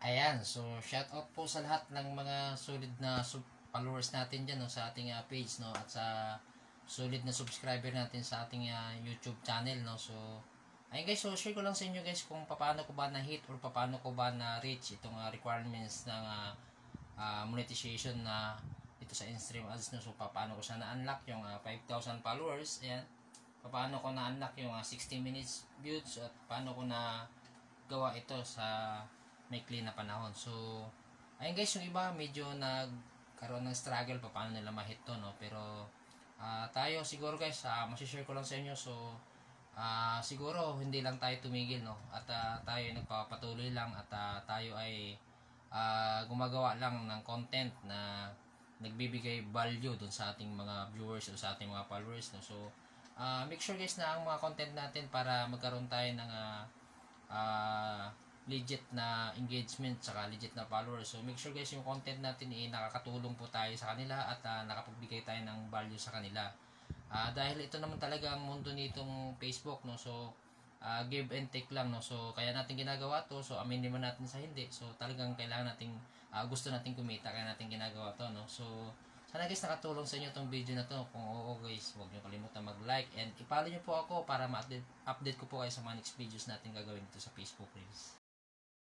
Ayan, so shout out po sa lahat ng mga solid na followers natin dyan no, sa ating page no, at sa solid na subscriber natin sa ating YouTube channel no. So ayun guys, so share ko lang sa inyo guys kung paano ko ba na hit or paano ko ba na reach itong requirements ng monetization na dito sa in-stream ads no. So paano ko siya na-unlock yung 5,000 followers. Ayan, paano ko na-unlock yung 60 minutes views at paano ko na gawa ito sa maikli na panahon. So ayun guys, yung iba medyo nagkaroon ng struggle paano nila ma-hit to no. Pero tayo siguro guys, masishare ko lang sa inyo. So siguro hindi lang tayo tumigil no, at tayo nagpapatuloy lang at tayo ay gumagawa lang ng content na nagbibigay value dun sa ating mga viewers o sa ating mga followers no. So make sure guys na ang mga content natin para magkaroon tayo ng legit na engagement saka legit na followers. So make sure guys yung content natin nakakatulong po tayo sa kanila at nakapagbigay tayo ng value sa kanila. Dahil ito naman talaga ang mundo nitong Facebook no. So give and take lang no. So kaya natin ginagawa to. So aminin man natin sa hindi. So talagang kailangan nating gusto nating kumita kaya natin ginagawa to no. So sana guys nakatulong sa inyo tong video na to. Kung oo guys, huwag niyo kalimutan mag-like and i-follow niyo po ako para ma-update ko po kayo sa mga next videos natin gagawin dito sa Facebook Reels.